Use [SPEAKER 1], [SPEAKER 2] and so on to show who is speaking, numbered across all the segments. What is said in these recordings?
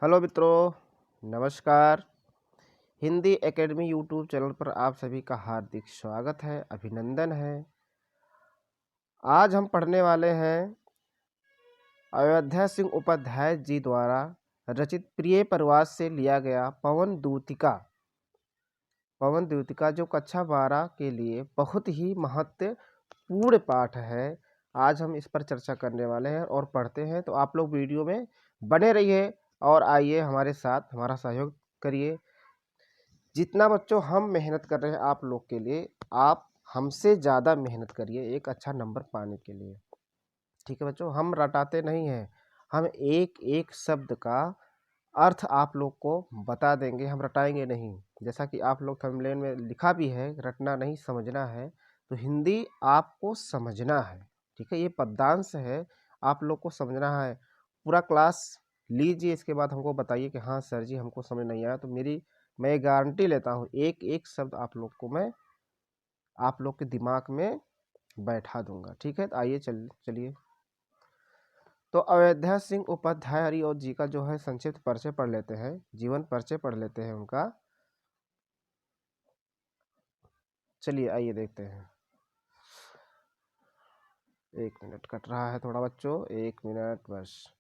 [SPEAKER 1] Hello मित्रों, नमस्कार। Hindi academy YouTube channel पर आप सभी का हार्दिक स्वागत है, अभिनंदन है। आज हम पढ़ने वाले हैं अयोध्या सिंह उपाध्याय जी द्वारा रचित प्रिय प्रवास से लिया गया पवन दूतिका जो कक्षा 12 के लिए बहुत ही महत्वपूर्ण पाठ है। आज हम इस पर चर्चा करने वाले हैं और पढ़ते हैं, तो आप लोग वीडियो में बने रहिए और आइए हमारे साथ हमारा सहयोग करिए। जितना बच्चों हम मेहनत कर रहे हैं आप लोग के लिए, आप हमसे ज़्यादा मेहनत करिए एक अच्छा नंबर पाने के लिए। ठीक है बच्चों, हम रटाते नहीं हैं, हम एक एक शब्द का अर्थ आप लोग को बता देंगे, हम रटाएंगे नहीं। जैसा कि आप लोग थंबनेल में लिखा भी है, रटना नहीं समझना है, तो हिंदी आपको समझना है। ठीक है, ये पद्यांश है, आप लोग को समझना है। पूरा क्लास लीजिए, इसके बाद हमको बताइए कि हाँ सर जी हमको समझ नहीं आया, तो मैं गारंटी लेता हूँ एक एक शब्द आप लोग के दिमाग में बैठा दूंगा। ठीक है, तो आइए चलिए। तो अयोध्या सिंह उपाध्याय हरिऔध जी का जो है संक्षिप्त परिचय पढ़ लेते हैं, जीवन परिचय पढ़ लेते हैं उनका। चलिए आइए देखते हैं। 1 मिनट कट रहा है थोड़ा बच्चों, 1 मिनट बस।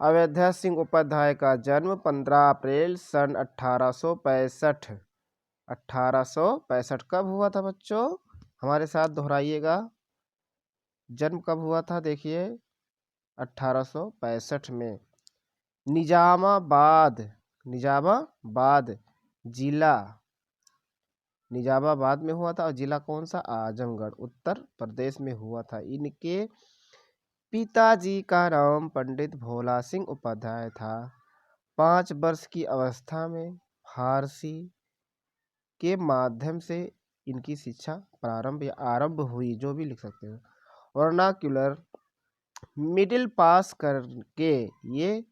[SPEAKER 1] अयोध्या सिंह उपाध्याय का जन्म 15 अप्रैल सन 1865 कब हुआ था बच्चों? हमारे साथ दोहराइएगा, जन्म कब हुआ था? देखिए 1865 में निजामाबाद जिला निजामाबाद में हुआ था, और जिला कौन सा? आजमगढ़, उत्तर प्रदेश में हुआ था। इनके पिताजी का नाम पंडित भोला सिंह उपाध्याय था। 5 वर्ष की अवस्था में फारसी के माध्यम से इनकी शिक्षा प्रारंभ या आरंभ हुई, जो भी लिख सकते हो। वर्नाक्युलर मिडिल पास करके ये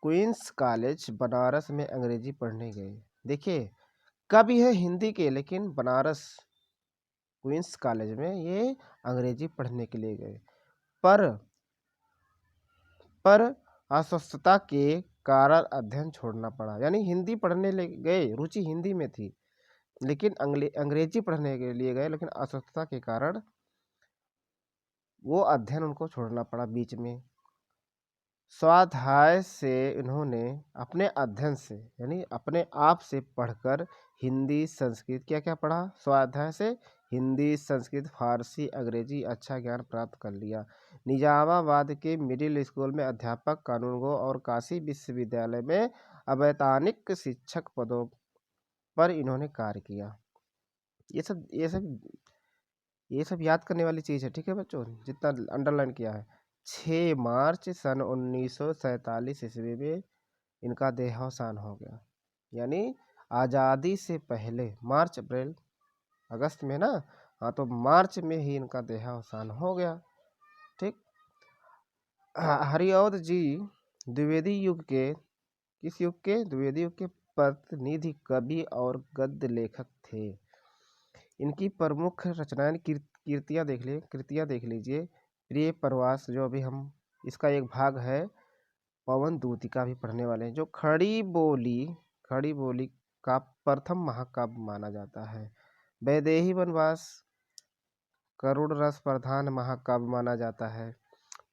[SPEAKER 1] क्वींस कॉलेज बनारस में अंग्रेजी पढ़ने गए। देखिए कवि है हिंदी के, लेकिन बनारस क्वींस कॉलेज में ये अंग्रेजी पढ़ने के लिए गए। पर अस्वस्थता के कारण अध्ययन छोड़ना पड़ा। यानी हिंदी पढ़ने ले गए, रुचि हिंदी में थी, लेकिन अंग्रेजी पढ़ने के लिए गए, लेकिन अस्वस्थता के कारण वो अध्ययन उनको छोड़ना पड़ा बीच में। स्वाध्याय से इन्होंने अपने अध्ययन से, यानी अपने आप से पढ़कर हिंदी संस्कृत क्या क्या पढ़ा? स्वाध्याय से हिंदी संस्कृत फारसी अंग्रेजी अच्छा ज्ञान प्राप्त कर लिया। निजामाबाद के मिडिल स्कूल में अध्यापक, कानूनगो और काशी विश्वविद्यालय में अवैतनिक शिक्षक पदों पर इन्होंने कार्य किया। ये सब याद करने वाली चीज़ है। ठीक है बच्चों, जितना अंडरलाइन किया है। 6 मार्च सन 1947 ईस्वी में इनका देहावसान हो गया। यानी आज़ादी से पहले मार्च अप्रैल अगस्त में ना, हाँ, तो मार्च में ही इनका देहावसान हो गया। ठीक। हरिऔध जी द्विवेदी युग के, किस युग के? द्विवेदी युग के प्रतिनिधि कवि और गद्य लेखक थे। इनकी प्रमुख रचनाएं कृतियाँ देख लीजिए। प्रिय प्रवास, जो अभी हम इसका एक भाग है। पवन दूतिका भी पढ़ने वाले हैं, जो खड़ी बोली का प्रथम महाकाव्य माना जाता है। वैदेही वनवास करुण रस प्रधान महाकाव्य माना जाता है।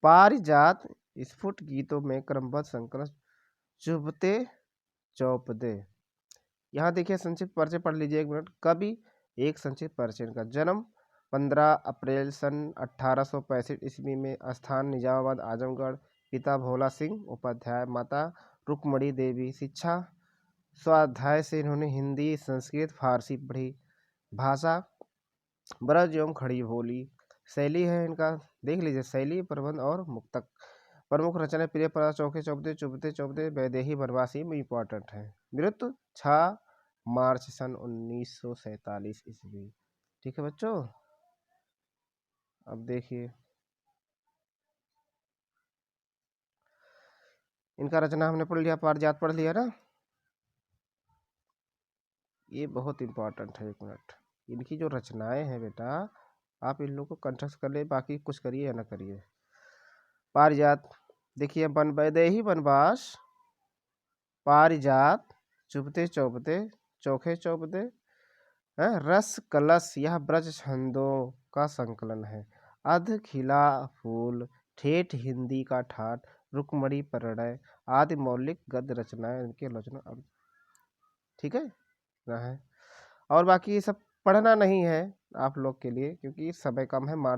[SPEAKER 1] पारिजात स्फुट गीतों में क्रमबद्ध संकलन चुभते चौपदे। यहाँ देखिए संक्षिप्त परिचय पढ़ लीजिए 1 मिनट। कवि, एक संक्षिप्त परिचय। का जन्म 15 अप्रैल सन 1865 ईस्वी में, स्थान निजामाबाद आजमगढ़। पिता भोला सिंह उपाध्याय, माता रुक्मणी देवी। शिक्षा स्वाध्याय से इन्होंने हिंदी संस्कृत फारसी पढ़ी। भाषा ब्रज एवं खड़ी बोली। शैली है इनका, देख लीजिए, शैली, प्रबंध और मुक्तक। प्रमुख रचना प्रिय प्रवास, चौके चौबदे, चुभते चौबदे, वैदेही वनवासी में इंपॉर्टेंट है। मृत्यु 6 मार्च सन 1947 ईस्वी। ठीक है बच्चों, अब देखिए इनका रचना हमने पढ़ लिया, पारिजात पढ़ लिया ना, ये बहुत इंपॉर्टेंट है। 1 मिनट, इनकी जो रचनाएं हैं बेटा, आप इन लोगों को कंठस्थ कर ले, बाकी कुछ करिए या ना करिए। पारिजात देखिए, बन वैदेही वनवास, पारिजात, चुभते चौबते, चौखे चौबते, रस कलश, यह ब्रज छंदों का संकलन है। अध खिला फूल, ठेठ हिंदी का ठाठ, रुक्मणी परिणय आदि मौलिक गद्य रचनाएं इनके आलोचना। अब ठीक है ना है। और बाकी ये सब पढ़ना नहीं है आप लोग के लिए, क्योंकि समय कम है।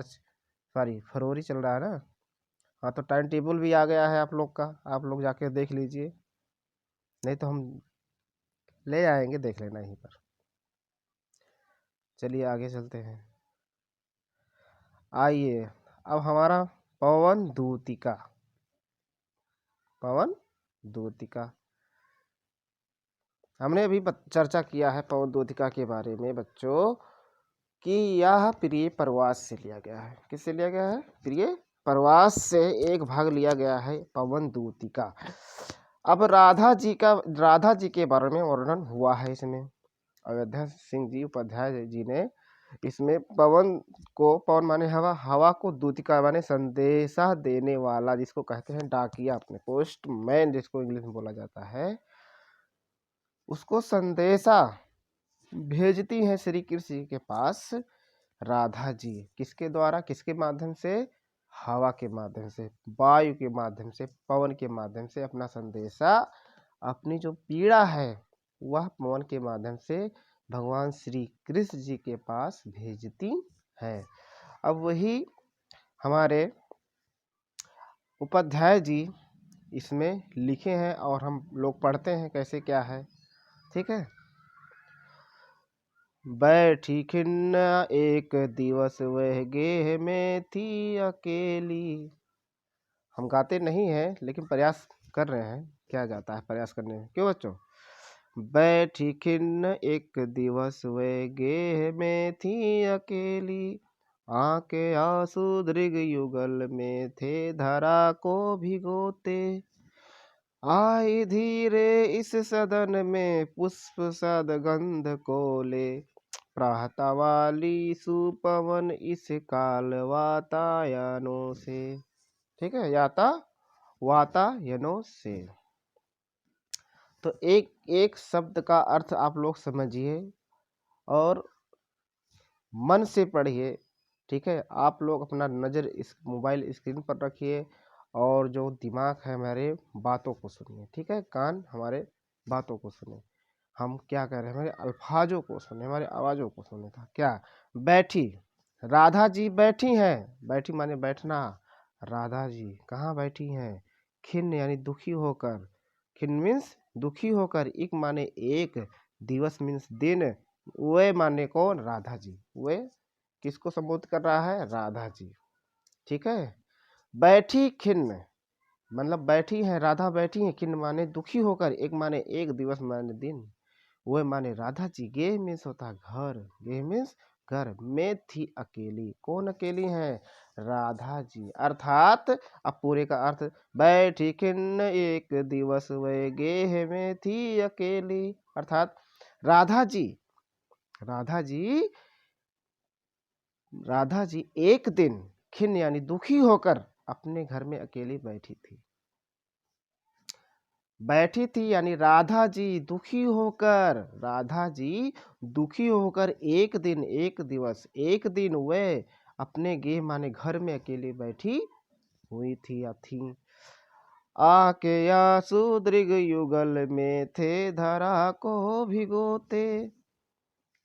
[SPEAKER 1] फरवरी चल रहा है ना। हाँ, तो टाइम टेबल भी आ गया है आप लोग का, आप लोग जाके देख लीजिए, नहीं तो हम ले आएंगे, देख लेना यहीं पर। चलिए आगे चलते हैं। आइए अब हमारा पवन दूतिका। पवन दूतिका हमने अभी चर्चा किया है पवन दूतिका के बारे में बच्चों, कि यह प्रिय प्रवास से लिया गया है। किससे लिया गया है? प्रिय प्रवास से एक भाग लिया गया है पवन दूतिका। अब राधा जी के बारे में वर्णन हुआ है इसमें। अयोध्या सिंह जी उपाध्याय जी ने इसमें पवन माने हवा, हवा को दूतिका माने संदेशा देने वाला, जिसको कहते हैं डाकिया, अपने पोस्टमैन जिसको इंग्लिश में बोला जाता है, उसको संदेशा भेजती हैं श्री कृष्ण जी के पास राधा जी। किसके द्वारा, किसके माध्यम से? हवा के माध्यम से, वायु के माध्यम से, पवन के माध्यम से अपना संदेशा, अपनी जो पीड़ा है वह पवन के माध्यम से भगवान श्री कृष्ण जी के पास भेजती है। अब वही हमारे उपाध्याय जी इसमें लिखे हैं और हम लोग पढ़ते हैं कैसे क्या है। ठीक है। बैठी खिन्न एक दिवस वह गेह में थी अकेली। हम गाते नहीं हैं लेकिन प्रयास कर रहे हैं, क्या जाता है प्रयास करने में, क्यों बच्चों? बैठी खिन्न एक दिवस वह गेह में थी अकेली, आंके आंसू दृग युगल में थे धरा को भिगोते। आई धीरे इस सदन में पुष्प सद गंध को ले, प्राहता वाली सुपवन इस काल वातायनों से। ठीक है, याता वातायनों से। तो एक एक शब्द का अर्थ आप लोग समझिए और मन से पढ़िए। ठीक है, आप लोग अपना नज़र इस मोबाइल स्क्रीन पर रखिए और जो दिमाग है हमारे बातों को सुनिए। ठीक है, कान हमारे बातों को सुने, हम क्या कह रहे हैं हमारे अल्फाजों को सुने, हमारे आवाज़ों को सुने था। क्या? बैठी, राधा जी बैठी हैं, बैठी माने बैठना। राधा जी कहाँ बैठी हैं? खिन्न यानी दुखी होकर, खिन्न मीन्स दुखी होकर, एक माने एक, दिवस मीन्स दिन, वे माने कौन? राधा जी। वे किसको संबोधित कर रहा है? राधा जी। ठीक है। बैठी खिन्न मतलब बैठी है, राधा बैठी है, खिन्न माने दुखी होकर, एक माने एक, दिवस माने दिन, वो माने राधा जी। गेह मीन्स होता घर, गेह मीन्स घर में थी अकेली। कौन अकेली है? राधा जी। अर्थात अब पूरे का अर्थ, बैठी खिन्न एक दिवस वे गेह में थी अकेली, अर्थात राधा जी, राधा जी, राधा जी एक दिन खिन्न यानी दुखी होकर अपने घर में अकेली बैठी थी। बैठी थी यानी राधा जी दुखी होकर, राधा जी दुखी होकर एक दिन, एक दिवस, एक दिन वे अपने गेह माने घर में अकेली बैठी हुई थी या थी। आके आंसू दृग युगल में थे धरा को भिगोते।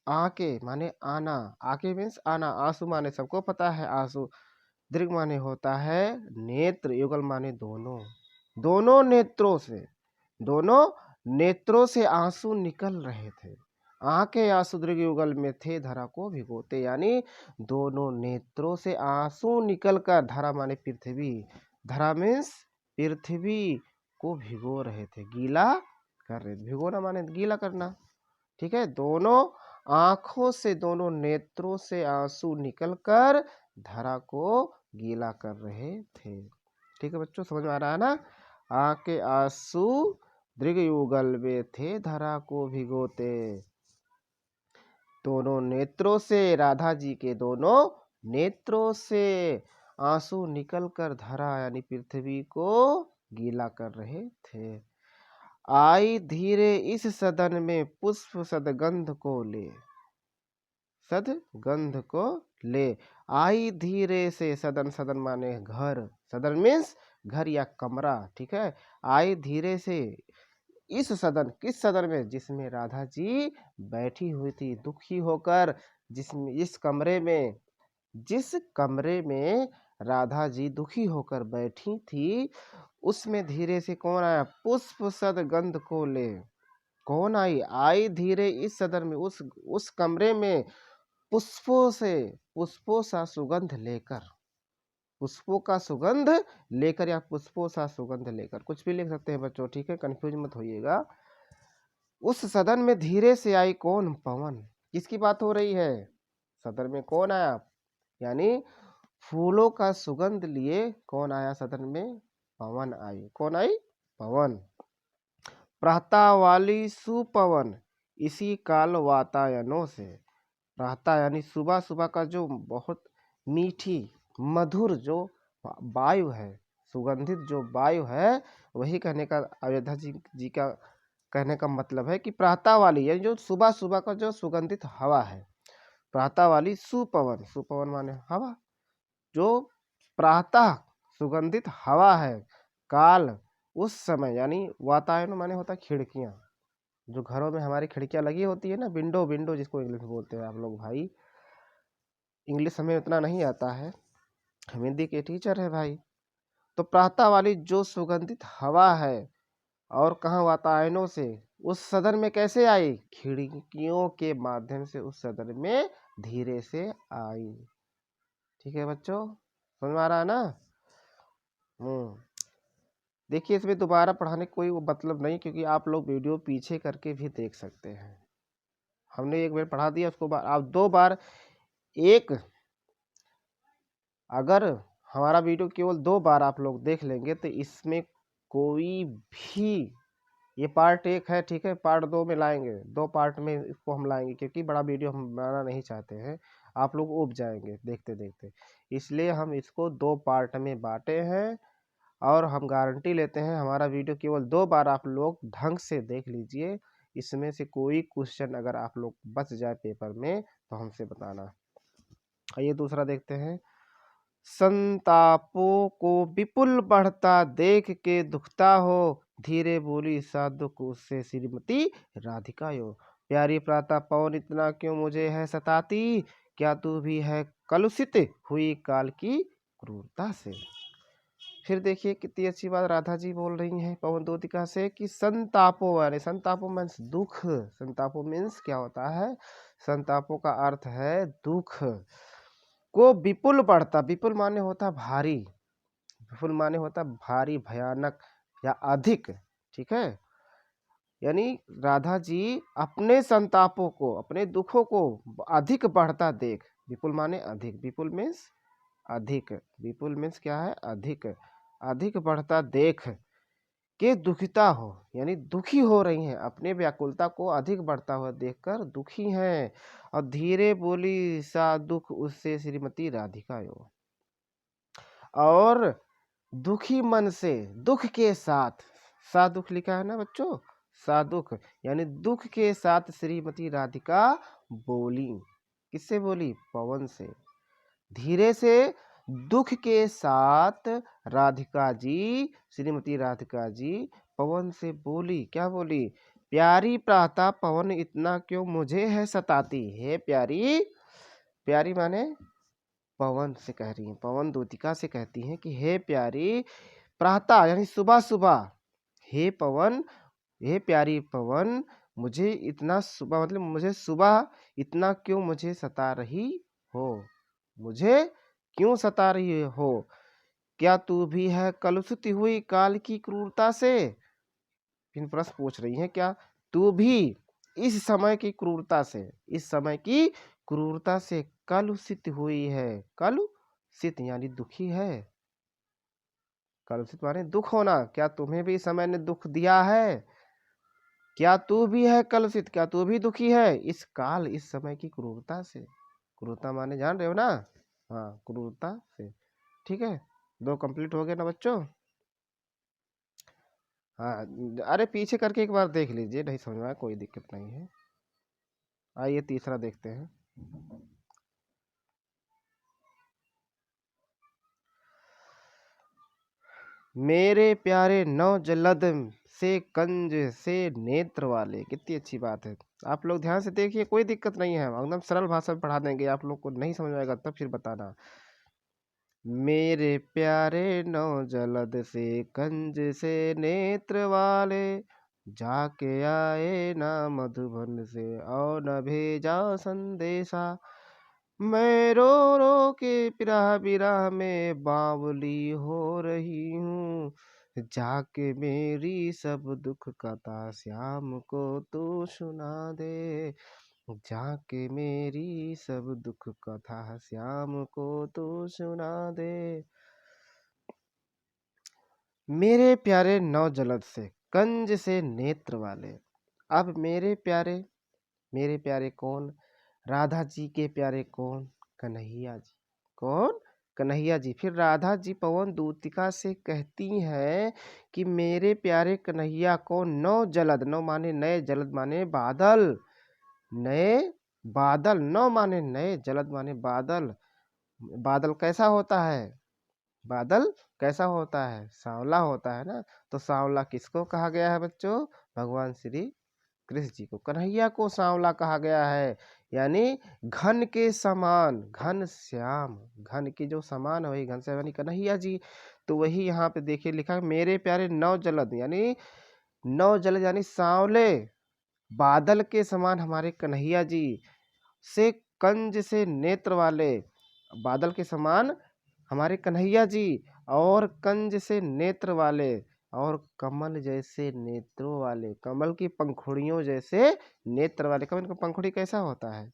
[SPEAKER 1] आके माने आना, आके मीन्स आना, आंसू माने सबको पता है आंसू, दृग माने होता है नेत्र, युगल माने दोनों, दोनों नेत्रों से, दोनों नेत्रों से आंसू निकल रहे थे। आंखें आंसू दृग युगल में थे धरा को भिगोते, यानी दोनों नेत्रों से आंसू निकलकर, धरा माने पृथ्वी, धरा मीन्स पृथ्वी को भिगो रहे थे, गीला कर रहे थे। भिगोना माने गीला करना। ठीक है, दोनों आंखों से, दोनों नेत्रों से आंसू निकलकर धरा को गीला कर रहे थे। ठीक है बच्चों, समझ में आ रहा है ना? आंखें आंसू दृग युगल में थे धरा को भिगोते, दोनों नेत्रों से, राधा जी के दोनों नेत्रों से आंसू निकल कर धरा यानी पृथ्वी को गीला कर रहे थे। आई धीरे इस सदन में पुष्प सदगंध को ले, सदगंध को ले। आई धीरे से, सदन, सदन माने घर, सदन मीन्स घर या कमरा, ठीक है। आई धीरे से इस सदन, किस सदन में, जिसमें राधा जी बैठी हुई थी दुखी होकर, जिसमें इस कमरे में, जिस कमरे में राधा जी दुखी होकर बैठी थी, उसमें धीरे से कौन आया, पुष्प सदगंध को ले। कौन आई, आई धीरे इस सदन में, उस कमरे में पुष्पों से, पुष्पों सा सुगंध लेकर, पुष्पों का सुगंध लेकर या पुष्पों सा सुगंध लेकर, कुछ भी लिख सकते हैं बच्चों, ठीक है, कंफ्यूज मत होइएगा। उस सदन में धीरे से आई कौन, पवन। किसकी बात हो रही है, सदन में कौन आया, यानी फूलों का सुगंध लिए कौन आया सदन में, पवन आई। कौन आई, पवन। प्रातः वाली सुपवन इसी काल वातायनों से। प्रातः यानी सुबह, सुबह का जो बहुत मीठी मधुर जो वायु है, सुगंधित जो वायु है, वही कहने का अयोध्या जी का कहने का मतलब है कि प्रातः वाली यानी जो सुबह सुबह का जो सुगंधित हवा है, प्रातः वाली सुपवन, सुपवन माने हवा, जो प्रातः सुगंधित हवा है, काल उस समय, यानी वातायन माने होता खिड़कियां, जो घरों में हमारी खिड़कियां लगी होती है ना, विंडो, विंडो जिसको इंग्लिश में बोलते हैं आप लोग भाई, इंग्लिश हमें उतना नहीं आता है, हम हिंदी के टीचर है भाई। तो प्रातः वाली जो सुगंधित हवा है, और कहाँ, वातायनों से, उस सदन में कैसे आई, खिड़कियों के माध्यम से उस सदन में धीरे से आई। ठीक है बच्चों, समझ में आ रहा है ना। देखिए इसमें दोबारा पढ़ाने कोई वो मतलब नहीं, क्योंकि आप लोग वीडियो पीछे करके भी देख सकते हैं। हमने एक बार पढ़ा दिया, उसको आप 2 बार, एक, अगर हमारा वीडियो केवल 2 बार आप लोग देख लेंगे तो इसमें कोई भी, ये पार्ट 1 है, ठीक है, पार्ट 2 में लाएंगे, 2 पार्ट में इसको हम लाएंगे, क्योंकि बड़ा वीडियो हम बनाना नहीं चाहते हैं, आप लोग ऊब जाएंगे देखते देखते, इसलिए हम इसको 2 पार्ट में बांटे हैं। और हम गारंटी लेते हैं हमारा वीडियो केवल 2 बार आप लोग ढंग से देख लीजिए, इसमें से कोई क्वेश्चन अगर आप लोग बच जाए पेपर में तो हमसे बताना। आइए दूसरा देखते हैं। संतापों को विपुल बढ़ता देख के दुखता हो, धीरे बोली साधुक उससे श्रीमती राधिका यो। प्यारी प्रातः पवन इतना क्यों मुझे है सताती, क्या तू भी है कलुषित हुई काल की क्रूरता से। फिर देखिए कितनी अच्छी बात राधा जी बोल रही हैं पवन दूतिका से कि संतापो, वाले संतापो मीन्स दुख, संतापो मीन्स क्या होता है, संतापों का अर्थ है दुख, को विपुल बढ़ता, विपुल माने होता भारी, विपुल माने होता भारी, भयानक या अधिक, ठीक है। यानी राधा जी अपने संतापों को, अपने दुखों को अधिक बढ़ता देख, विपुल माने अधिक, विपुल मीन्स अधिक, विपुल मीन्स क्या है, अधिक, अधिक बढ़ता देख के दुखिता हो, यानी दुखी हो रही हैं, अपने व्याकुलता को अधिक बढ़ता हुआ देखकर दुखी हैं। और धीरे बोली सा दुख उससे श्रीमती राधिका यो। और दुखी मन से, दुख के साथ, सा दुख लिखा है ना बच्चों, सा दुख यानी दुख के साथ श्रीमती राधिका बोली, किससे बोली, पवन से। धीरे से दुख के साथ राधिका जी, श्रीमती राधिका जी पवन से बोली, क्या बोली, प्यारी प्रातः पवन इतना क्यों मुझे है सताती, हे प्यारी, प्यारी माने पवन से कह रही हैं, पवन दूतिका से कहती हैं कि हे प्यारी प्रातः यानी सुबह सुबह, हे पवन, हे प्यारी पवन, मुझे इतना सुबह, मतलब मुझे सुबह इतना क्यों मुझे सता रही हो, मुझे क्यों सता रही हो, क्या तू भी है कलुषित हुई काल की क्रूरता से। फिर प्रश्न पूछ रही है, क्या तू भी इस समय की क्रूरता से, इस समय की क्रूरता से कलुषित हुई है, कलुषित यानी दुखी है, कलुषित माने दुख होना, क्या तुम्हें भी इस समय ने दुख दिया है, क्या तू भी है कलुषित, क्या तू भी दुखी है इस काल, इस समय की क्रूरता से। क्रूरता माने जान रहे हो ना, हाँ, क्रूरता से। ठीक है, 2 कंप्लीट हो गए ना बच्चों। हाँ, अरे पीछे करके एक बार देख लीजिए, नहीं समझ में आया कोई दिक्कत नहीं है। आइए तीसरा देखते हैं। मेरे प्यारे नौजलद से कंज से नेत्र वाले, कितनी अच्छी बात है। आप लोग ध्यान से देखिए, कोई दिक्कत नहीं है, एकदम सरल भाषा में पढ़ा देंगे। आप लोग को नहीं समझ में आएगा तब फिर बताना। मेरे प्यारे नौजलद से कंज से नेत्र वाले, जाके आए ना मधुबन से और न भेजा संदेशा। मैं रो रो के विरह विरह में बावली हो रही हूँ, जाके मेरी सब दुख कथा श्याम को तू सुना दे, जाके मेरी सब दुख कथा श्याम को तू सुना दे। मेरे प्यारे नवजलद से कंज से नेत्र वाले। अब मेरे प्यारे कौन? राधा जी के प्यारे कौन? कन्हैया जी। कौन? कन्हैया जी। फिर राधा जी पवन दूतिका से कहती हैं कि मेरे प्यारे कन्हैया को नौ जलद, नौ माने नए, जलद माने बादल, नए बादल, नौ माने नए, जलद माने बादल। बादल कैसा होता है? बादल कैसा होता है? सांवला होता है ना। तो सांवला किसको कहा गया है बच्चों? भगवान श्री कृष्ण जी को। कन्हैया को सांवला कहा गया है, यानी घन के समान, घन श्याम, घन के जो समान है वही घन श्याम, यानी कन्हैया जी। तो वही यहाँ पे देखिए लिखा है, मेरे प्यारे नौ जलद, यानी नौ जलद यानी सांवले बादल के समान हमारे कन्हैया जी से कंज से नेत्र वाले, बादल के समान हमारे कन्हैया जी, और कंज से नेत्र वाले, और कमल जैसे नेत्रों वाले, कमल की पंखुड़ियों जैसे नेत्र वाले। कमल का पंखुड़ी कैसा होता है?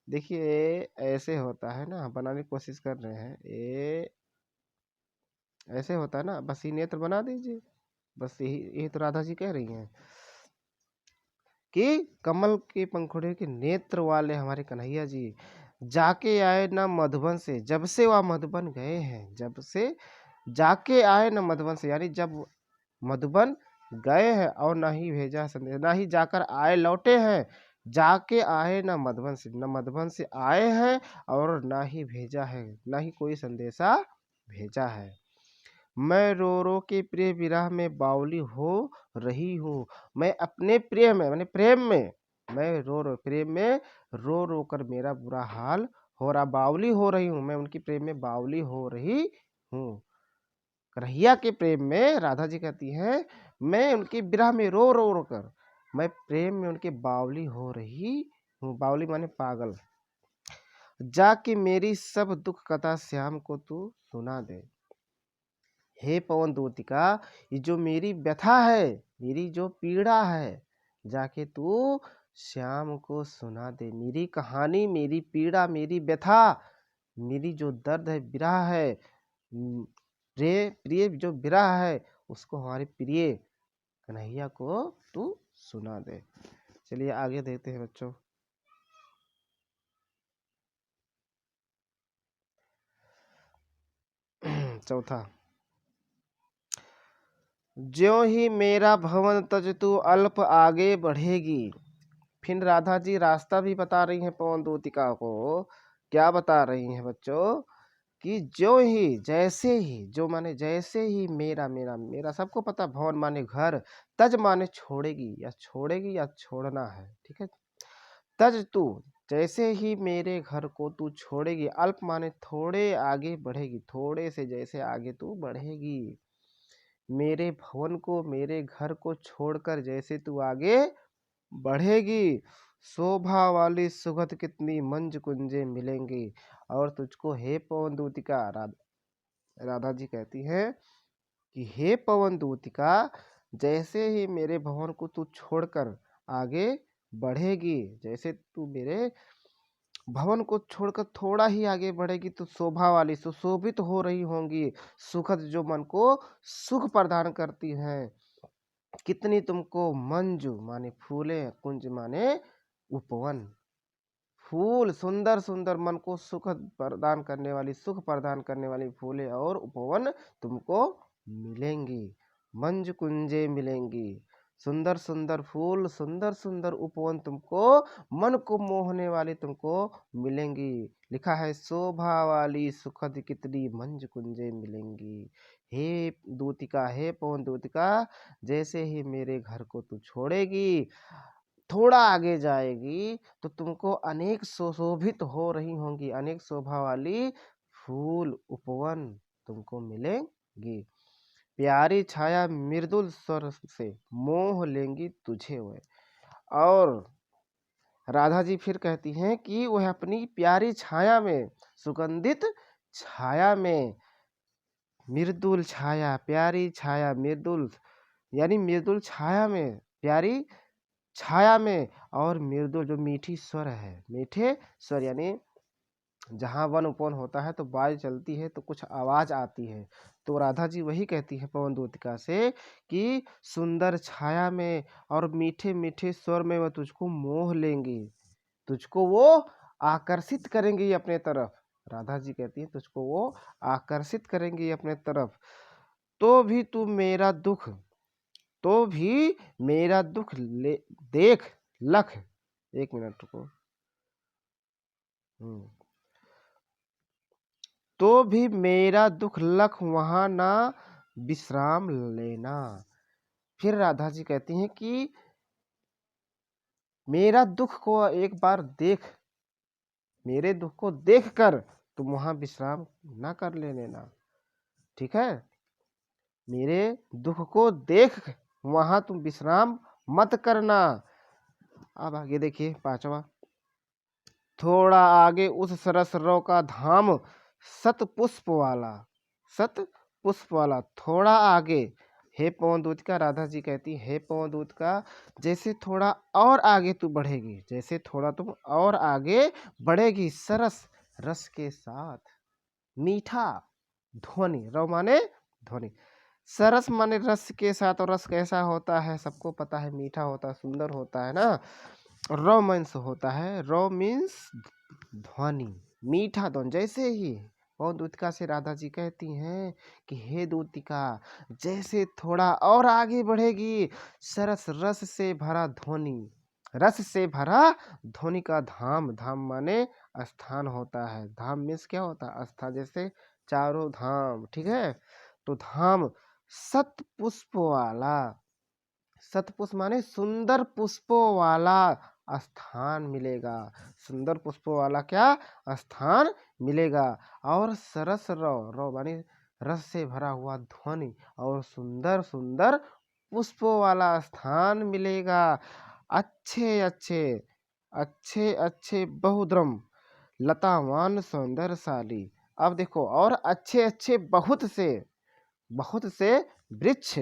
[SPEAKER 1] देखिए ऐसे होता है ना, बनाने की कोशिश कर रहे हैं, ये ऐसे होता है ना, बस ये नेत्र बना दीजिए। बस यही तो राधा जी कह रही हैं कि कमल के पंखुड़े के नेत्र वाले हमारे कन्हैया जी जाके आए ना मधुबन से, जब से वह मधुबन गए हैं, जब से जाके आए ना मधुबन से, यानी जब मधुबन गए हैं, और ना ही भेजा संदेश, ना ही जाकर आए लौटे हैं, जाके आए ना मधुबन से, न मधुबन से आए हैं और ना ही भेजा है, ना ही कोई संदेशा भेजा है। मैं रो रो के प्रिय विरह में बावली हो रही हूँ। मैं अपने प्रिय में, मैंने प्रेम में, मैं रो रो प्रेम में रो रो कर मेरा बुरा हाल हो रहा, बावली हो रही हूँ, मैं उनकी प्रेम में बावली हो रही हूँ। कन्हैया के प्रेम में राधा जी कहती हैं, मैं उनके विरह में रो रो रो कर, मैं प्रेम में उनके बावली हो रही हूँ। बावली माने पागल। जाके मेरी सब दुख कथा श्याम को तू सुना दे। हे पवन दूतिका, ये जो मेरी व्यथा है, मेरी जो पीड़ा है, जाके तू श्याम को सुना दे। मेरी कहानी, मेरी पीड़ा, मेरी व्यथा, मेरी जो दर्द है, विरह है, प्रिय प्रिय जो विरह है, उसको हमारे प्रिय कन्हैया को तू सुना दे। चलिए आगे देखते हैं बच्चों। चौथा, ज्यों ही मेरा भवन तज तू अल्प आगे बढ़ेगी। फिर राधा जी रास्ता भी बता रही हैं पवन दूतिका को। क्या बता रही हैं बच्चों? कि जो ही, जैसे ही, जो माने जैसे ही, मेरा मेरा मेरा सबको पता, भवन माने घर, तज माने छोड़ेगी, या छोड़ना है, ठीक है। तज तू, जैसे ही मेरे घर को तू छोड़ेगी, अल्प माने थोड़े आगे बढ़ेगी, थोड़े से जैसे आगे तू बढ़ेगी, मेरे भवन को, मेरे घर को छोड़कर जैसे तू आगे बढ़ेगी, शोभा वाली सुगत कितनी मंज कुंजे मिलेंगी। और तुझको हे पवन दूतिका, राधा जी कहती हैं कि हे पवन दूतिका, जैसे ही मेरे भवन को तू छोड़कर आगे बढ़ेगी, जैसे तू मेरे भवन को छोड़कर थोड़ा ही आगे बढ़ेगी, तो शोभा वाली, सुशोभित हो रही होंगी, सुखद जो मन को सुख प्रदान करती हैं, कितनी तुमको मंजू माने फूले, कुंज माने उपवन, फूल, सुंदर सुंदर मन को सुख प्रदान करने वाली, सुख प्रदान करने वाली फूलें और उपवन तुमको मिलेंगी, मंज कुंजे मिलेंगी। सुंदर सुंदर फूल, सुंदर सुंदर उपवन तुमको मन को मोहने वाली तुमको मिलेंगी। लिखा है शोभा वाली सुखद कितनी मंज कुंजे मिलेंगी। हे दूतिका, हे पवन दूतिका, जैसे ही मेरे घर को तू छोड़ेगी, थोड़ा आगे जाएगी तो तुमको अनेक सुशोभित हो रही होंगी, अनेक शोभा वाली फूल उपवन तुमको मिलेंगी। प्यारी छाया मृदुल स्वर से मोह लेंगी तुझे वह। और राधा जी फिर कहती हैं कि वह अपनी प्यारी छाया में, सुगंधित छाया में, मृदुल छाया, प्यारी छाया, मृदुल यानी मृदुल छाया में, प्यारी छाया में, और मृदुल जो मीठी स्वर है, मीठे स्वर यानी जहाँ वन उपवन होता है तो वायु चलती है तो कुछ आवाज आती है, तो राधा जी वही कहती है पवन दूतिका से कि सुंदर छाया में और मीठे मीठे स्वर में वह तुझको मोह लेंगी, तुझको वो आकर्षित करेंगी अपने तरफ। राधा जी कहती है तुझको वो आकर्षित करेंगी अपने तरफ। तो भी तू मेरा दुख, तो भी मेरा दुख ले देख लख, एक मिनट रुको। तो भी मेरा दुख लख वहां ना विश्राम लेना। फिर राधा जी कहती हैं कि मेरा दुख को एक बार देख, मेरे दुख को देख कर तुम वहां विश्राम ना कर लेना, ठीक है। मेरे दुख को देख वहां तुम विश्राम मत करना। अब आगे देखिए पांचवा। थोड़ा आगे उस सरस रो का धाम सत पुष्प वाला, सत पुष्प वाला, थोड़ा आगे। हे पवन दूतिका, राधा जी कहती हे पवन दूतिका, जैसे थोड़ा और आगे तू बढ़ेगी, जैसे थोड़ा तुम और आगे बढ़ेगी, सरस रस के साथ, मीठा ध्वनि, रव माने ध्वनि, सरस माने रस के साथ, और रस कैसा होता है सबको पता है, मीठा होता है, सुंदर होता है ना। रव मीन्स होता है, रव मीन्स ध्वनि, मीठा ध्वनि। जैसे ही पवन दूतिका से राधा जी कहती हैं कि हे दूतिका, जैसे थोड़ा और आगे बढ़ेगी, सरस रस से भरा ध्वनि, रस से भरा ध्वनि का धाम, धाम माने स्थान होता है, धाम मीन्स क्या होता है, स्थान, जैसे चारों धाम, ठीक है। तो धाम सत पुष्प वाला, सतपुष्प माने सुंदर पुष्पों वाला स्थान मिलेगा, सुंदर पुष्पों वाला क्या स्थान मिलेगा। और सरस रो माने रस से भरा हुआ ध्वनि, और सुंदर सुंदर पुष्पों वाला स्थान मिलेगा। अच्छे अच्छे, अच्छे अच्छे बहुद्रम लतावान सौंदर्यशाली। अब देखो, और अच्छे अच्छे बहुत से वृक्ष,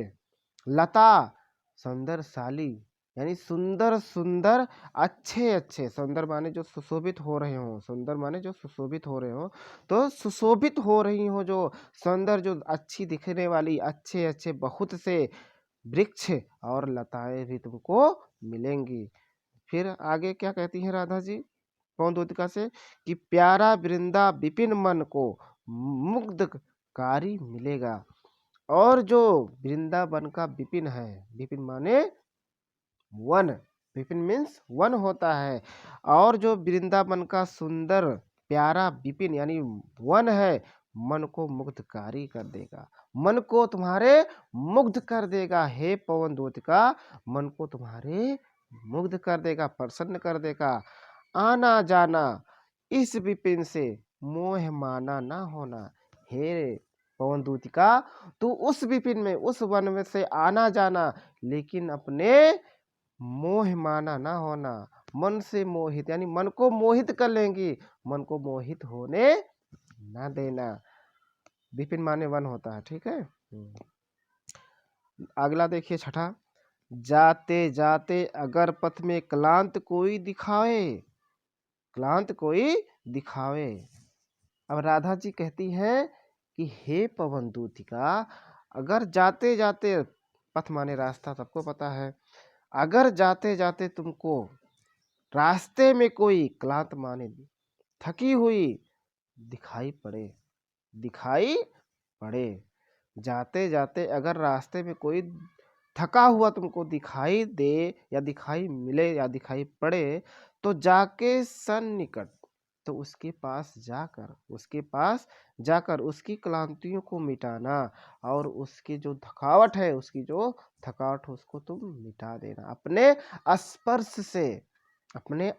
[SPEAKER 1] लता सौंदर्यशाली यानी सुंदर सुंदर, अच्छे अच्छे, सुंदर माने जो सुशोभित हो रहे हो, सुंदर माने जो सुशोभित हो रहे हो, तो सुशोभित हो रही हो जो सुंदर, जो अच्छी दिखने वाली, अच्छे अच्छे बहुत से वृक्ष और लताएं भी तुमको मिलेंगी। फिर आगे क्या कहती है राधा जी पवन दूतिका से कि प्यारा वृंदा विपिन मन को मुग्धकारी मिलेगा। और जो वृंदावन का विपिन है, विपिन माने वन, विपिन मीन्स वन होता है, और जो वृंदावन का सुंदर प्यारा विपिन यानी वन है, मन को मुग्धकारी कर देगा, मन को तुम्हारे मुग्ध कर देगा। हे पवन दूतिका, मन को तुम्हारे मुग्ध कर देगा, प्रसन्न कर देगा। आना जाना इस विपिन से मोह माना ना होना। हे पवन दूतिका, तू उस विपिन में, उस वन में से आना जाना, लेकिन अपने मोह माना ना होना, मन से मोहित यानी मन को मोहित कर लेंगी, मन को मोहित होने ना देना। विपिन माने वन होता है, ठीक है। अगला देखिए छठा। जाते जाते अगर पथ में क्लांत कोई दिखावे, क्लांत कोई दिखावे। अब राधा जी कहती हैं कि हे पवन दूतिका, अगर जाते जाते, पथ माने रास्ता सबको पता है, अगर जाते जाते तुमको रास्ते में कोई क्लांत माने थकी हुई दिखाई पड़े। जाते जाते अगर रास्ते में कोई थका हुआ तुमको दिखाई दे या दिखाई मिले या दिखाई पड़े तो जाके सन्निकट तो उसके पास जाकर उसकी क्लांतियों को मिटाना और उसकी जो थकावट है उसको तुम मिटा देना अपने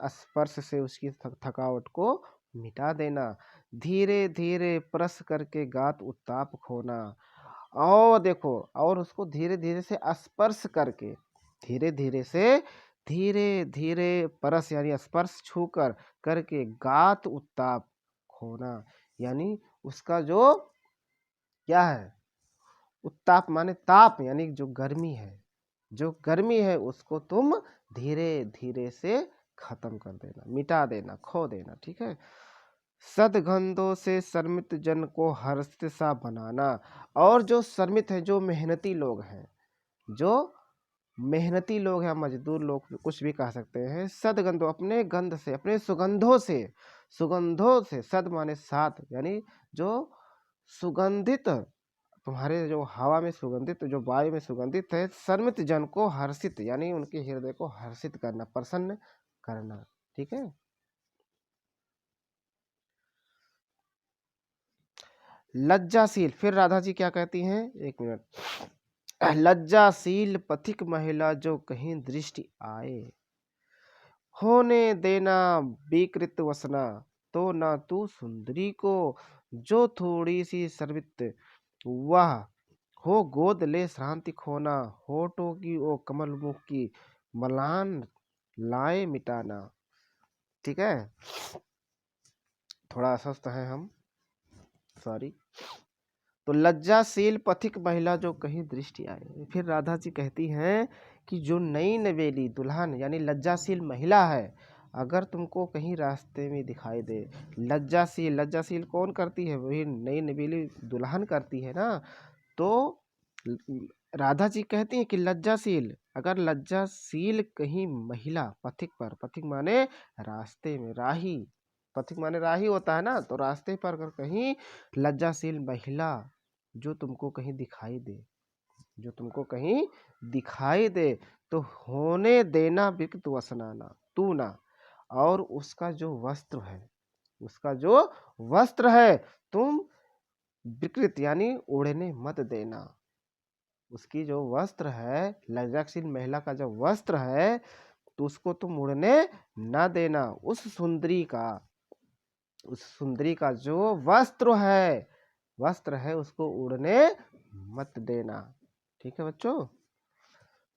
[SPEAKER 1] स्पर्श से उसकी थकावट को मिटा देना। धीरे धीरे परस करके गात उत्ताप खोना। और देखो और उसको धीरे धीरे से स्पर्श करके धीरे धीरे परस यानी स्पर्श छूकर करके गात उत्ताप खोना, यानी उसका जो क्या है उत्ताप माने ताप यानी जो गर्मी है उसको तुम धीरे धीरे से खत्म कर देना, मिटा देना, खो देना। ठीक है। सदगंधों से शर्मित जन को हर्षित सा बनाना। और जो शर्मित है जो मेहनती लोग हैं मजदूर लोग कुछ भी कह सकते हैं। सदगंधों अपने गंध से अपने सुगंधों से सद माने साथ यानी जो सुगंधित तुम्हारे जो हवा में सुगंधित जो वायु में सुगंधित है। शर्मित जन को हर्षित यानी उनके हृदय को हर्षित करना, प्रसन्न करना। ठीक है। लज्जाशील, फिर राधा जी क्या कहती हैं, एक मिनट। लज्जाशील पथिक महिला जो कहीं दृष्टि आए, होने देना विकृत वसना, तो ना तू सुंदरी को जो थोड़ी सी शर्मित वह हो गोद ले श्रांति खोना। होठों की ओ कमल मुख की मलान लाए मिटाना। ठीक है। थोड़ा अस्वस्थ है हम, सॉरी। तो लज्जाशील पथिक महिला जो कहीं दृष्टि आए। फिर राधा जी कहती हैं कि जो नई नवेली दुल्हन यानी लज्जाशील महिला है, अगर तुमको कहीं रास्ते में दिखाई दे, लज्जाशील कौन करती है, वही नई नवेली दुल्हन करती है ना। तो राधा जी कहती हैं कि अगर लज्जाशील कहीं महिला पथिक माने रास्ते में राही, पथिक माने राही होता है ना। तो रास्ते पर अगर कहीं लज्जाशील महिला जो तुमको कहीं दिखाई दे तो होने देना विकृत वसनाना, तू ना। और उसका जो वस्त्र है तुम विकृत यानी ओढ़ने मत देना। उसकी जो वस्त्र है, लज्जाशील महिला का जो वस्त्र है तो उसको तुम उड़ने न देना। उस सुंदरी का जो वस्त्र है उसको उड़ने मत देना। ठीक है बच्चों।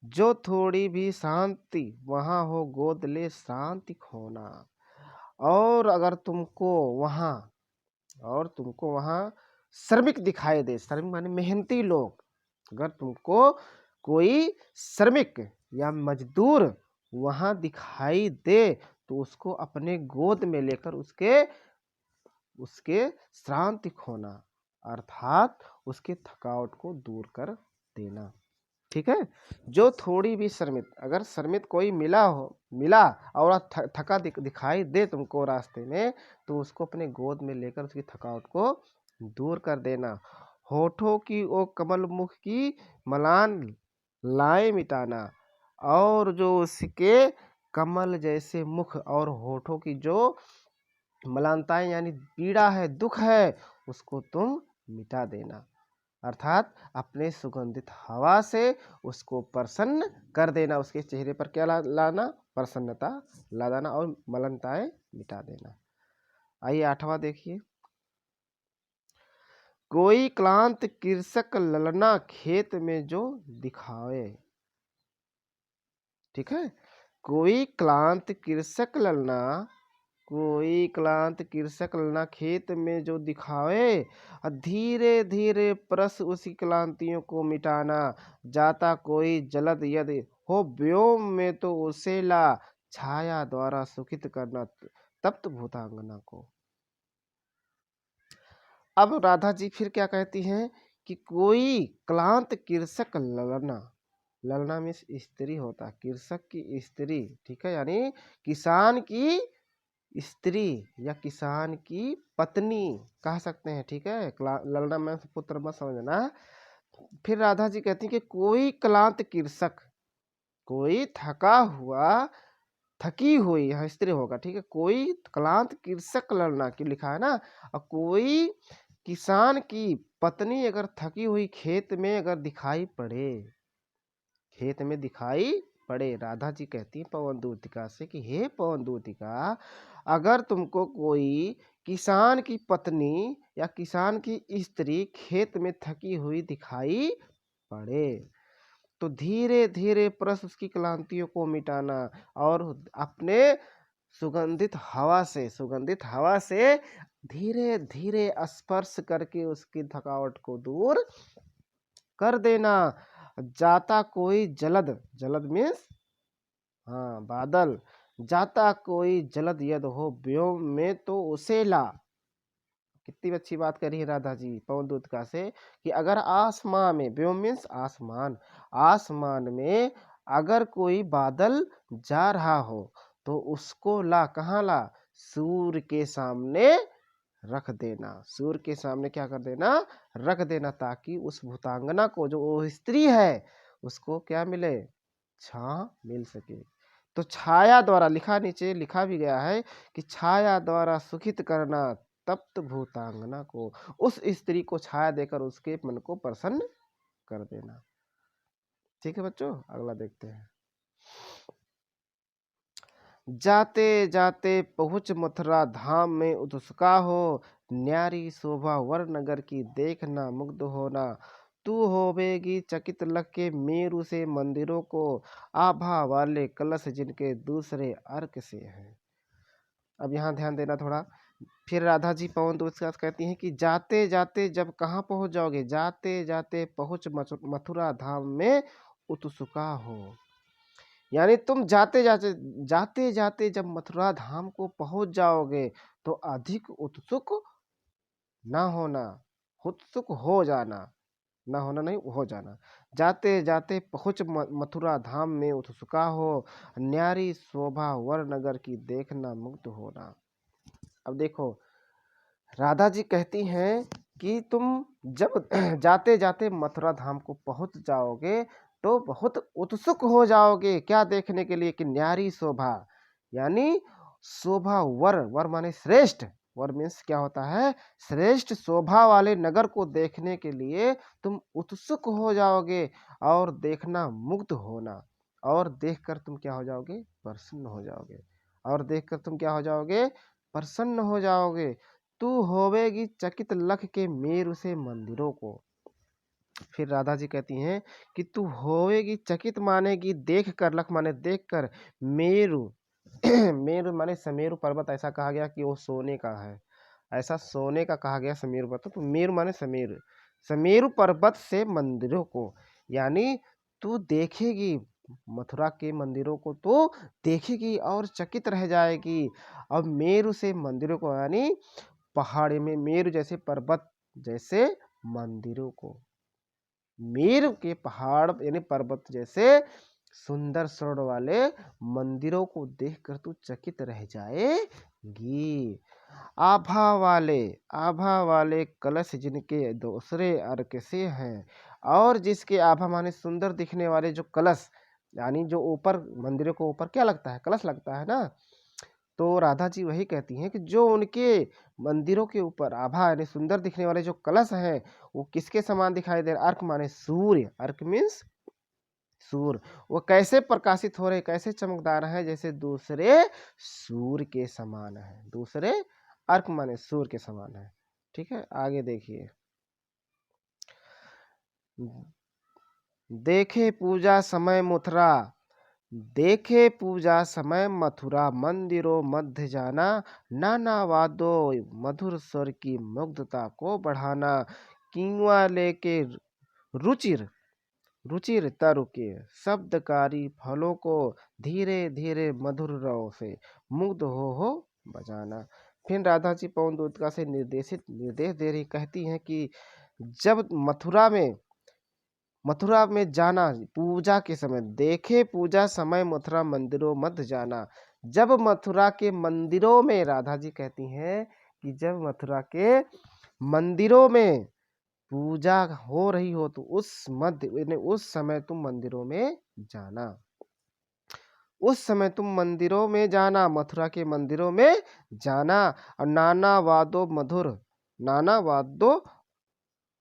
[SPEAKER 1] जो थोड़ी भी शांति वहां हो गोद ले शांति खोना। और अगर तुमको वहां श्रमिक दिखाई दे, श्रमिक माने मेहनती लोग, अगर तुमको कोई श्रमिक या मजदूर वहां दिखाई दे तो उसको अपने गोद में लेकर उसके शांति खोना, अर्थात उसके थकावट को दूर कर देना। ठीक है। जो थोड़ी भी अगर श्रमित कोई मिला और थका दिखाई दे तुमको रास्ते में तो उसको अपने गोद में लेकर उसकी थकावट को दूर कर देना। होठों की ओ कमल मुख की मलान लाए मिटाना। और जो उसके कमल जैसे मुख और होठों की जो मलानताएं यानी पीड़ा है, दुख है, उसको तुम मिटा देना। अर्थात अपने सुगंधित हवा से उसको प्रसन्न कर देना। उसके चेहरे पर क्या लाना, प्रसन्नता ला देना और मलिनताएं मिटा देना। आइए 8वां देखिए। कोई क्लांत कृषक ललना खेत में जो दिखावे। ठीक है। कोई क्लांत कृषक ललना खेत में जो दिखावे, धीरे धीरे परस उसी क्लांतियों को मिटाना। जाता कोई जलद यदि हो व्योम में तो उसे ला छाया द्वारा सुखित करना तप्त भूतांगना को। अब राधा जी फिर क्या कहती हैं कि कोई क्लांत कृषक ललना मीन्स स्त्री होता है, कृषक की स्त्री, ठीक है, यानी किसान की स्त्री या किसान की पत्नी कह सकते हैं, ठीक है। ललना में पुत्र मत समझना। फिर राधा जी कहती हैं कि कोई क्लांत कृषक, कोई थका हुआ, थकी हुई, यहाँ स्त्री होगा, ठीक है, कोई क्लांत कृषक ललना की लिखा है ना, और कोई किसान की पत्नी अगर थकी हुई खेत में अगर दिखाई पड़े, खेत में दिखाई पड़े, राधा जी कहती हैं पवन दूतिका से कि हे पवन दूतिका, अगर तुमको कोई किसान की पत्नी या किसान की स्त्री खेत में थकी हुई दिखाई पड़े तो धीरे धीरे परस उसकी क्लांतियों को मिटाना और अपने सुगंधित हवा से धीरे धीरे स्पर्श करके उसकी थकावट को दूर कर देना। जाता कोई जलद मीन्स हाँ बादल, जाता कोई जलद यद हो व्योम में तो उसे ला। कितनी अच्छी बात करी है राधा जी पवन दूतिका से कि अगर आसमान में, व्योम मीन्स आसमान, आसमान में अगर कोई बादल जा रहा हो तो उसको ला, कहाँ ला, सूर्य के सामने रख देना। सूर्य के सामने क्या कर देना, रख देना, ताकि उस भूतांगना को, जो वो स्त्री है, उसको क्या मिले, छां मिल सके। तो छाया द्वारा, लिखा नीचे लिखा भी गया है कि छाया द्वारा सुखित करना तप्त भूतांगना को, उस स्त्री को छाया देकर उसके मन को प्रसन्न कर देना। ठीक है बच्चों, अगला देखते हैं। जाते जाते पहुँच मथुरा धाम में उत्सुका हो, न्यारी शोभा वर नगर की देखना मुग्ध होना, तू होवेगी चकित लग के मेरु से मंदिरों को, आभा वाले कलश जिनके दूसरे अर्क से हैं। अब यहाँ ध्यान देना थोड़ा। फिर राधा जी पवन दूतिका कहती हैं कि जाते जाते जब कहाँ पहुँच जाओगे, जाते जाते पहुँच मथुरा धाम में उत्सुका हो, यानी तुम जाते जाते जब मथुरा धाम को पहुंच जाओगे तो अधिक उत्सुक ना होना, उत्सुक हो जाना, ना होना नहीं, हो जाना। जाते जाते पहुंच मथुरा धाम में उत्सुका हो, न्यारी शोभा वर नगर की देखना मुग्ध होना। अब देखो राधा जी कहती हैं कि तुम जब जाते जाते मथुरा धाम को पहुंच जाओगे तो बहुत उत्सुक हो जाओगे, क्या देखने के लिए, कि न्यारी शोभा, यानी शोभा वर माने श्रेष्ठ, वर मीन्स क्या होता है, श्रेष्ठ शोभा वाले नगर को देखने के लिए तुम उत्सुक हो जाओगे, और देखना मुग्ध होना, और देखकर तुम क्या हो जाओगे, प्रसन्न हो जाओगे, और देखकर तुम क्या हो जाओगे, प्रसन्न हो जाओगे। तू होवेगी चकित लख के मेरु से मंदिरों को। फिर राधा जी कहती हैं कि तू होवेगी चकित मानेगी देख कर, लख माने देख कर, मेरु मेरु माने समेरु पर्वत, ऐसा कहा गया कि वो सोने का है, ऐसा सोने का कहा गया समेरु पर्वत, तो मेरु माने समेरु, समेरु पर्वत से मंदिरों को, यानी तू देखेगी मथुरा के मंदिरों को, तो देखेगी और चकित रह जाएगी। अब मेरु से मंदिरों को, यानी पहाड़ में मेरु जैसे पर्वत जैसे मंदिरों को, मेरु के पहाड़ यानी पर्वत जैसे सुंदर स्वर्ण वाले मंदिरों को देखकर तू चकित रह जाएगी। आभा वाले कलश जिनके दूसरे अर्क से हैं, और जिसके आभा माने सुंदर दिखने वाले जो कलश, यानी जो ऊपर मंदिरों को ऊपर क्या लगता है, कलश लगता है ना, तो राधा जी वही कहती हैं कि जो उनके मंदिरों के ऊपर आभा यानी सुंदर दिखने वाले जो कलश हैं वो किसके समान दिखाई दे रहे, अर्क माने सूर्य, अर्क मीन्स सूर्य, वो कैसे प्रकाशित हो रहे, कैसे चमकदार है, जैसे दूसरे सूर्य के समान है, दूसरे अर्क माने सूर्य के समान है। ठीक है, आगे देखिए। देखे पूजा समय मथुरा मंदिरों मध्य जाना, नाना वादो मधुर स्वर की मुग्धता को बढ़ाना, किंवा लेके रुचिर तरु के शब्दकारी फलों को धीरे धीरे मधुर रव से मुग्ध हो बजाना। फिर राधा जी पवन दूतिका से निर्देश दे रही, कहती हैं कि जब मथुरा में मथुरा में जाना पूजा के समय, देखे पूजा समय मथुरा मंदिरों मत जाना। जब मथुरा के मंदिरों में, राधा जी कहती हैं कि जब मथुरा के मंदिरों में पूजा हो रही हो तो उस समय तुम मंदिरों में जाना, उस समय तुम मंदिरों में जाना, मथुरा के मंदिरों में जाना। और नाना वादो मधुर, नाना वादो,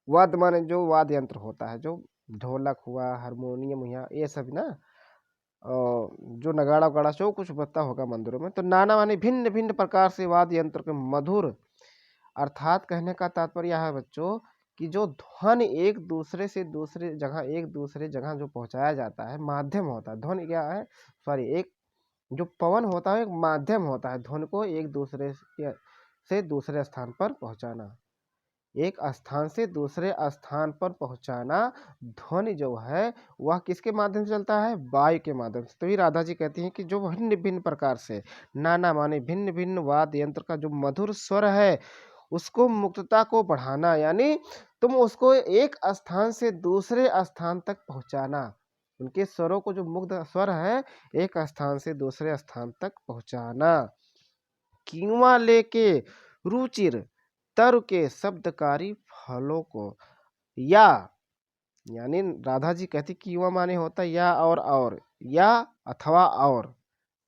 [SPEAKER 1] वाद माने जो वाद्य यंत्र होता है, जो ढोलक हुआ, हारमोनियम हुआ, ये सब ना, और जो नगाड़ा वगाड़ा जो कुछ बजता होगा मंदिरों में, तो नाना माने भिन्न भिन्न प्रकार से वाद्य यंत्र के मधुर, अर्थात कहने का तात्पर्य है बच्चों कि जो ध्वनि एक दूसरे से दूसरे जगह जो पहुंचाया जाता है, माध्यम होता है। ध्वनि क्या है, सॉरी, एक जो पवन होता है एक माध्यम होता है ध्वनि को एक दूसरे से दूसरे स्थान पर पहुंचाना, एक स्थान से दूसरे स्थान पर पहुंचाना। ध्वनि जो है वह किसके माध्यम से चलता है, वायु के माध्यम से। तभी राधा जी कहती हैं कि जो भिन्न भिन्न प्रकार से, नाना माने भिन्न भिन्न वाद्य यंत्र का जो मधुर स्वर है उसको मुक्तता को बढ़ाना, यानी तुम उसको एक स्थान से दूसरे स्थान तक पहुंचाना। उनके स्वरों को जो मुग्ध स्वर है एक स्थान से दूसरे स्थान तक पहुंचाना। कीवा लेके रुचिर तरु के शब्दकारी फलों को, या यानी राधा जी कहती कीवा माने होता है या और या अथवा और,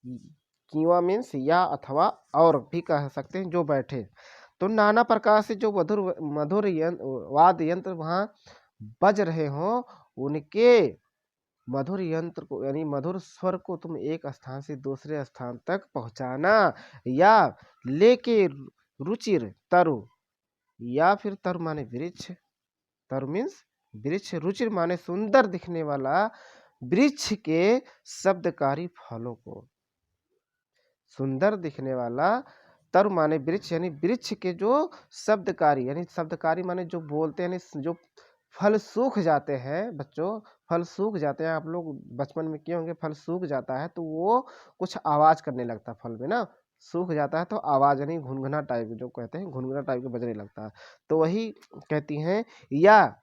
[SPEAKER 1] कीवा मीन्स या अथवा और भी कह सकते हैं, जो बैठे। तो नाना प्रकार से जो मधुर मधुर वाद्य यंत्र वहाँ बज रहे हो, उनके मधुर यंत्र को यानी मधुर स्वर को तुम एक स्थान से दूसरे स्थान तक पहुंचाना। या लेके रुचिर तरु, या फिर तरु माने वृक्ष, तरु मीन्स वृक्ष, रुचिर माने सुंदर दिखने वाला वृक्ष के शब्दकारी फलों को, सुंदर दिखने वाला तरु माने वृक्ष, यानी वृक्ष के जो शब्दकारी, यानी शब्दकारी माने जो बोलते हैं, यानी जो फल सूख जाते हैं बच्चों, फल सूख जाते हैं, आप लोग बचपन में किए होंगे, फल सूख जाता है तो वो कुछ आवाज करने लगता है, फल में ना सूख जाता है तो आवाज, यानी घुनघुना टाइप जो कहते हैं, घुनघुना टाइप के बजने लगता है। तो वही कहती हैं, या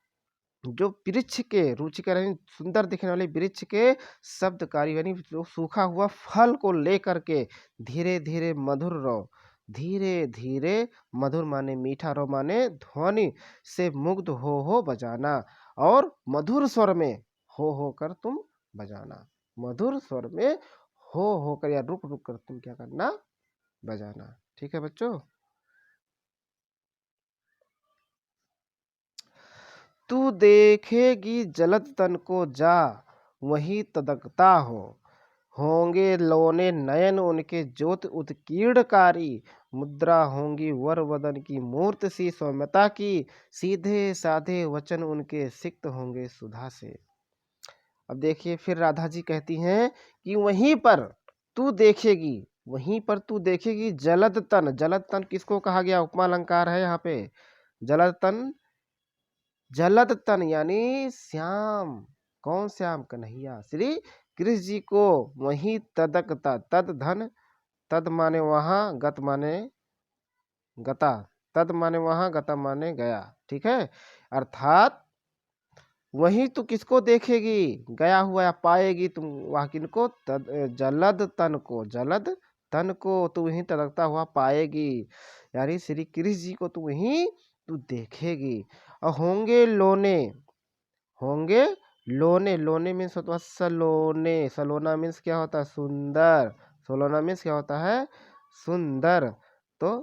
[SPEAKER 1] जो वृक्ष के रुचिकर यानी सुंदर दिखने वाले वृक्ष के शब्दकारी, यानी जो सूखा हुआ फल को लेकर के धीरे धीरे मधुर रहो, धीरे धीरे मधुर माने मीठा, रो माने ध्वनि से मुग्ध हो बजाना, और मधुर स्वर में हो कर तुम बजाना, मधुर स्वर में हो कर या रुक रुक कर तुम क्या करना, बजाना। ठीक है बच्चों। तू देखेगी जलद तन को जा वही तदकता होंगे लोने नयन उनके ज्योत उत्कीर्णकारी, मुद्रा होंगी वर वदन की मूर्त सी सौम्यता की, सीधे साधे वचन उनके सिक्त होंगे सुधा से। अब देखिए फिर राधा जी कहती हैं कि वहीं पर तू देखेगी, वहीं पर तू देखेगी जलद तन। जलद तन किसको कहा गया, उपमा अलंकार है यहाँ पे। जलद तन, जलद तन यानी श्याम, कौन श्याम, कन्हैया श्री कृष्ण जी को। वही तदकता, तद धन, तद माने वहां, गत माने गता, तद माने वहां, गता माने गया। ठीक है, अर्थात वही तू किसको देखेगी, गया हुआ या पाएगी तुम वह किनको, जलद तन को, जलद तन को तू वहीं तदकता हुआ पाएगी, यानी श्री कृष्ण जी को तू वहीं तू देखेगी। और होंगे लोने, होंगे लोने, लोने मीन्स होता है सलोने, सलोना मीन्स क्या होता है, सुंदर, सलोना मीन्स क्या होता है, सुंदर। तो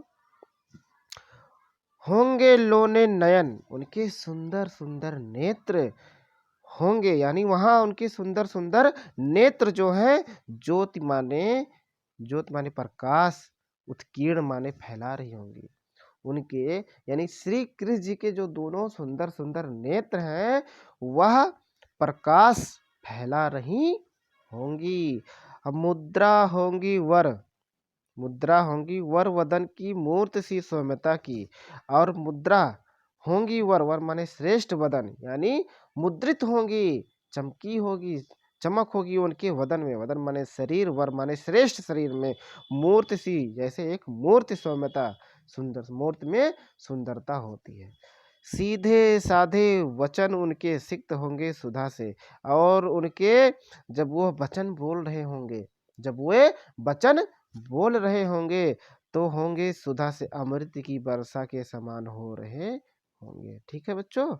[SPEAKER 1] होंगे लोने नयन, उनके सुंदर सुंदर नेत्र होंगे, यानी वहां उनके सुंदर सुंदर नेत्र जो है, ज्योति माने प्रकाश, उत्कीर्ण माने फैला रही होंगी उनके, यानी श्री कृष्ण जी के जो दोनों सुंदर सुंदर नेत्र हैं वह प्रकाश फैला रही होंगी। अब मुद्रा होंगी वर, मुद्रा होंगी वर वदन की मूर्त सी सौम्यता की, और मुद्रा होंगी वर, वर माने श्रेष्ठ वदन, यानी मुद्रित होंगी, चमकी होगी, चमक होगी उनके वदन में, वदन माने शरीर, वर माने श्रेष्ठ शरीर में, मूर्त सी जैसे एक मूर्ति सौम्यता, सुंदर मूर्ति में सुंदरता होती है। सीधे साधे वचन उनके सिक्त होंगे सुधा से, और उनके जब वो वचन बोल रहे होंगे, जब वे वचन बोल रहे होंगे तो होंगे सुधा से, अमृत की वर्षा के समान हो रहे होंगे। ठीक है बच्चों,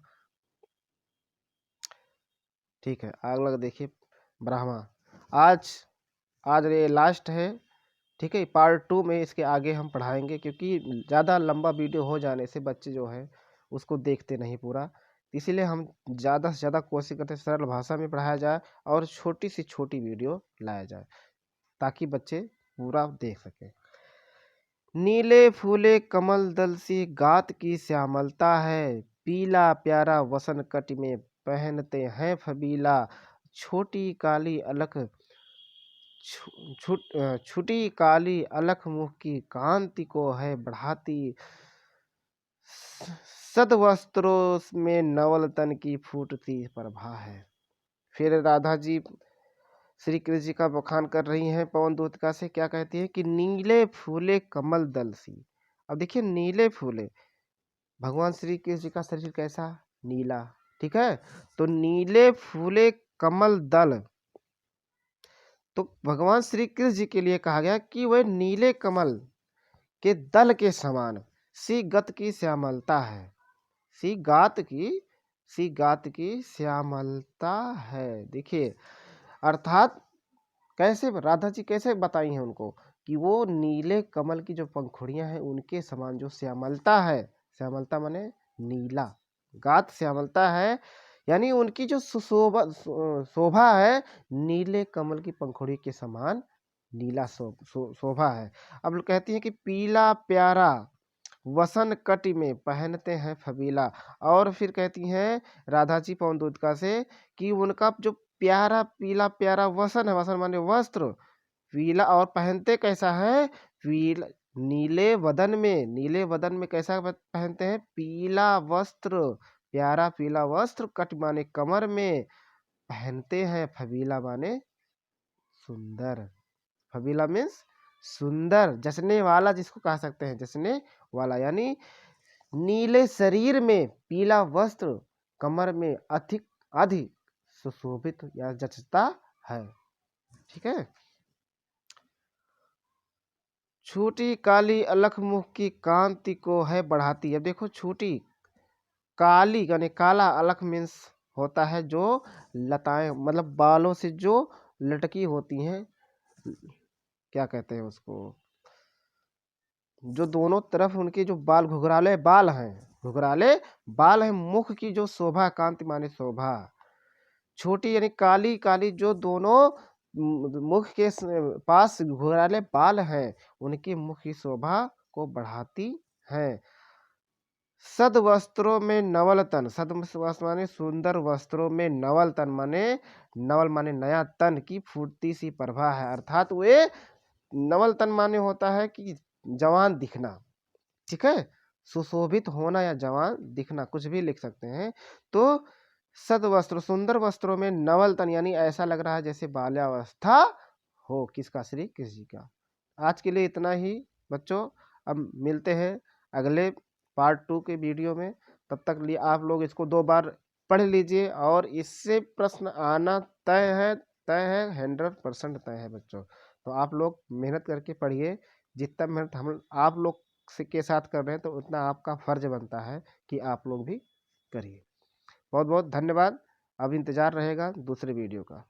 [SPEAKER 1] ठीक है। अगला देखिए ब्राह्मा। आज आज ये लास्ट है, ठीक है। पार्ट 2 में इसके आगे हम पढ़ाएंगे, क्योंकि ज़्यादा लंबा वीडियो हो जाने से बच्चे जो है उसको देखते नहीं पूरा, इसीलिए हम ज़्यादा से ज़्यादा कोशिश करते हैं सरल भाषा में पढ़ाया जाए और छोटी से छोटी वीडियो लाया जाए, ताकि बच्चे पूरा देख सकें। नीले फूले कमल दल सी गात की श्यामलता है, पीला प्यारा वसन कट में पहनते हैं फबीला, छोटी काली अलख छुटी काली अलख मुख की कांति को है बढ़ाती, सद वस्त्रों में नवल तन की फूटती प्रभा है। फिर राधा जी श्री कृष्ण जी का बखान कर रही हैं पवन दूतिका से, क्या कहती है कि नीले फूले कमल दल सी। अब देखिए नीले फूले, भगवान श्री कृष्ण जी का शरीर कैसा, नीला, ठीक है। तो नीले फूले कमल दल, तो भगवान श्री कृष्ण जी के लिए कहा गया कि वह नीले कमल के दल के समान सी गत की श्यामलता है, सी गात की श्यामलता है। देखिए अर्थात कैसे राधा जी कैसे बताई हैं उनको कि वो नीले कमल की जो पंखुड़ियां हैं उनके समान जो श्यामलता है, श्यामलता माने नीला, गात श्यामलता है, यानी उनकी जो शोभा है नीले कमल की पंखुड़ी के समान नीला शोभा है। अब कहती हैं कि पीला प्यारा वसन कट में पहनते हैं फबीला, और फिर कहती हैं राधा जी पवन दूतिका से कि उनका जो प्यारा पीला प्यारा वसन है, वसन माने वस्त्र, पीला, और पहनते कैसा है, पीला, नीले वदन में कैसा पहनते हैं, पीला वस्त्र, प्यारा पीला वस्त्र, कट माने कमर में, पहनते हैं फबीला माने सुंदर, फबीला मीन्स सुंदर, जचने वाला, जिसको कह सकते हैं जचने वाला, यानी नीले शरीर में पीला वस्त्र, कमर में अधिक सुशोभित या जचता है। ठीक है। छोटी काली अलख मुख की कांति को है बढ़ाती। अब देखो छोटी काली यानी काला, अलख मीन्स होता है जो लताएं, मतलब बालों से जो लटकी होती हैं, क्या कहते हैं उसको, जो दोनों तरफ उनके जो बाल घुघराले बाल हैं, मुख की जो शोभा, कांति माने शोभा, छोटी यानी काली काली जो दोनों मुख के पास घुघराले बाल हैं उनके मुख की शोभा को बढ़ाती हैं। सद वस्त्रों में नवल तन, सद वस्त्र माने सुंदर वस्त्रों में नवल तन माने, नवल माने नया तन की फूटती सी प्रभा है, अर्थात वे नवल तन माने होता है कि जवान दिखना, ठीक है, सुशोभित होना या जवान दिखना, कुछ भी लिख सकते हैं। तो सद वस्त्र सुंदर वस्त्रों में नवल तन, यानी ऐसा लग रहा है जैसे बाल्यावस्था हो, किसका, श्री कृष्ण जी का। आज के लिए इतना ही बच्चों, अब मिलते हैं अगले पार्ट 2 के वीडियो में। तब तक लिए आप लोग इसको 2 बार पढ़ लीजिए, और इससे प्रश्न आना तय है, 100% तय है बच्चों। तो आप लोग मेहनत करके पढ़िए, जितना मेहनत हम आप लोग के साथ कर रहे हैं तो उतना आपका फर्ज बनता है कि आप लोग भी करिए। बहुत बहुत धन्यवाद। अब इंतज़ार रहेगा दूसरे वीडियो का।